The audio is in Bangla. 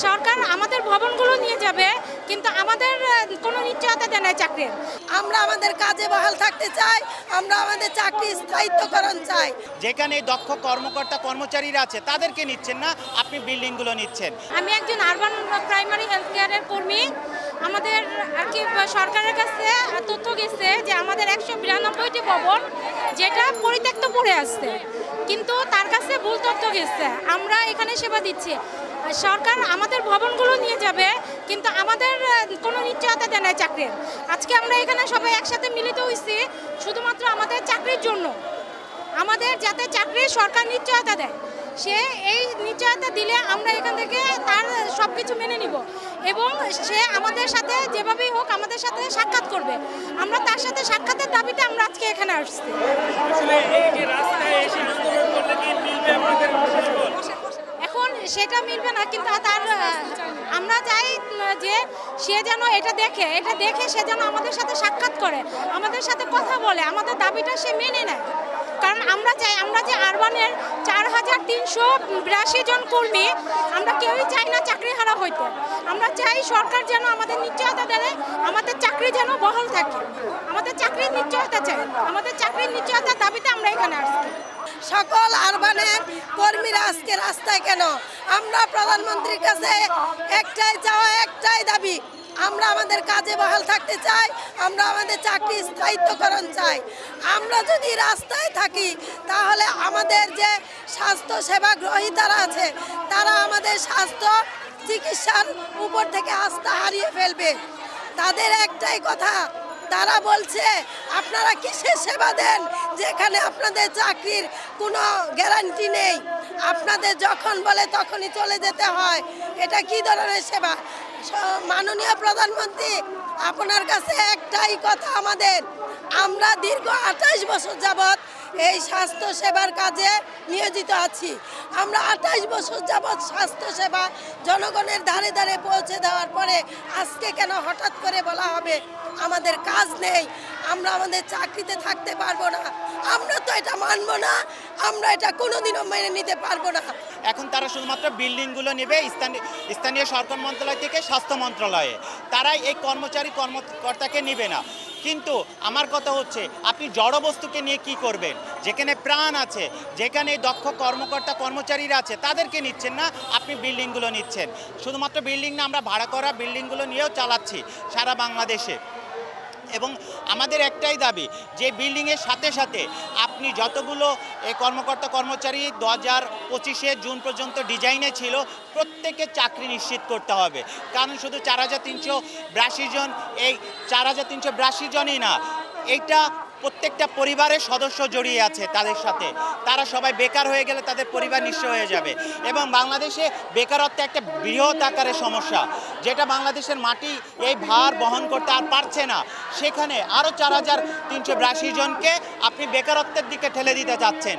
সরকার আমাদের ভবনগুলো নিয়ে যাবে, কিন্তু আমাদের কোনো নিশ্চয়তা দেয় না চাকরির। আমরা আমাদের কাজে বহাল থাকতে চাই, আমরা আমাদের চাকরি স্থায়িত্বকরণ চাই। যেখানে দক্ষ কর্মকর্তা কর্মচারীরা আছে তাদেরকে নিচ্ছেন না, আপনি বিল্ডিংগুলো নিচ্ছেন। আমি একজন আরবান প্রাইমারি হেলথ কেয়ারের কর্মী। আমাদের আর কি সরকারের কাছে তথ্য গেছে যে আমাদের 192টি ভবন যেটা পরিত্যক্ত পড়ে আসছে, কিন্তু তার কাছে ভুল তথ্য গেছে। আমরা এখানে সেবা দিচ্ছি, সরকার আমাদের ভবনগুলো নিয়ে যাবে, কিন্তু আমাদের কোনো নিশ্চয়তা দেয় না চাকরির। আজকে আমরা এখানে সবাই একসাথে মিলিত হয়েছি শুধুমাত্র আমাদের চাকরির জন্য, আমাদের যাতে চাকরির সরকার নিশ্চয়তা দেয়। সে এই নিশ্চয়তা দিলে আমরা এখান থেকে তার সব কিছু মেনে নিব এবং সে আমাদের সাথে যেভাবেই হোক আমাদের সাথে সাক্ষাৎ করবে। আমরা তার সাথে সাক্ষাতের দাবিতে আমরা আজকে এখানে আসছি। এখন সেটা মিলবে না, কিন্তু তার আমরা চাই যে সে যেন এটা দেখে সে যেন আমাদের সাথে সাক্ষাৎ করে, আমাদের সাথে কথা বলে, আমাদের দাবিটা সে মেনে নেয়। কারণ আমরা চাই, আমরা যে আরবানের 4382 জন কর্মী, আমরা কেউই চাই না চাকরি হারা হইতে। আমরা চাই সরকার যেন আমাদের নিশ্চয়তা দেয়, আমাদের চাকরি যেন বহাল থাকে। আমাদের চাকরির নিশ্চয়তা চাই, আমাদের চাকরির নিশ্চয়তার দাবিতে আমরা এখানে আসছি। সকল আরবানের কর্মীরা আজকে রাস্তায় কেন? আমরা প্রধানমন্ত্রীর কাছে একটাই চাওয়া, একটাই দাবি, আমরা আমাদের কাজে বহাল থাকতে চাই, আমরা আমাদের চাকরি স্থায়িত্বকরণ চাই। আমরা যদি রাস্তায় থাকি তাহলে আমাদের যে স্বাস্থ্য সেবা গ্রহীতারা আছে তারা আমাদের স্বাস্থ্য চিকিৎসার উপর থেকে আস্থা হারিয়ে ফেলবে। তাদের একটাই কথা, তারা বলছে আপনারা কিসের সেবা দেন যেখানে আপনাদের চাকরির কোনো গ্যারান্টি নেই, আপনাদের যখন বলে তখনই চলে যেতে হয়। এটা কি ধরনের সেবা? মাননীয় প্রধানমন্ত্রী, আপনার কাছে একটাই কথা আমাদের, আমরা দীর্ঘ 28 বছর যাবৎ এই স্বাস্থ্য সেবার কাজে নিয়োজিত আছি। আমরা 28 বছর যাবৎ স্বাস্থ্য সেবা জনগণের ধারে ধারে পৌঁছে দেওয়ার পরে আজকে কেন হঠাৎ করে বলা হবে আমাদের কাজ নেই, আমরা আমাদের চাকরিতে থাকতে পারবো না? আমরা তো এটা মানব না, আমরা এটা কোনোদিনও মেনে নিতে পারবো না। এখন তারা শুধুমাত্র বিল্ডিংগুলো নেবে স্থানীয় সরকার মন্ত্রণালয় থেকে স্বাস্থ্য মন্ত্রণালয়ে, তারাই এই কর্মকর্তাকে নেবে না। কিন্তু আমার কথা হচ্ছে, আপনি জড়বস্তুকে নিয়ে কি করবেন? যেখানে প্রাণ আছে, যেখানে দক্ষ কর্মকর্তা কর্মচারীরা আছে তাদেরকে নিচ্ছেন না, আপনি বিল্ডিংগুলো নিচ্ছেন। শুধুমাত্র বিল্ডিং না, আমরা ভাড়া করা বিল্ডিংগুলো নিয়েও চালাচ্ছি সারা বাংলাদেশে। এবং আমাদের একটাই দাবি যে বিল্ডিংয়ের সাথে সাথে আপনি যতগুলো কর্মকর্তা কর্মচারী 2025 জুন পর্যন্ত ডিজাইনে ছিল প্রত্যেকের চাকরি নিশ্চিত করতে হবে। কারণ শুধু 4382 জন, এই 4382 জনই না, এইটা প্রত্যেকটা পরিবারের সদস্য জড়িয়ে আছে তাদের সাথে। তারা সবাই বেকার হয়ে গেলে তাদের পরিবার নিঃস্ব হয়ে যাবে। এবং বাংলাদেশে বেকারত্ব একটা বৃহৎ আকারের সমস্যা, যেটা বাংলাদেশের মাটি এই ভার বহন করতে আর পারছে না। সেখানে আরও 4382 জনকে আপনি বেকারত্বের দিকে ঠেলে দিতে চাচ্ছেন।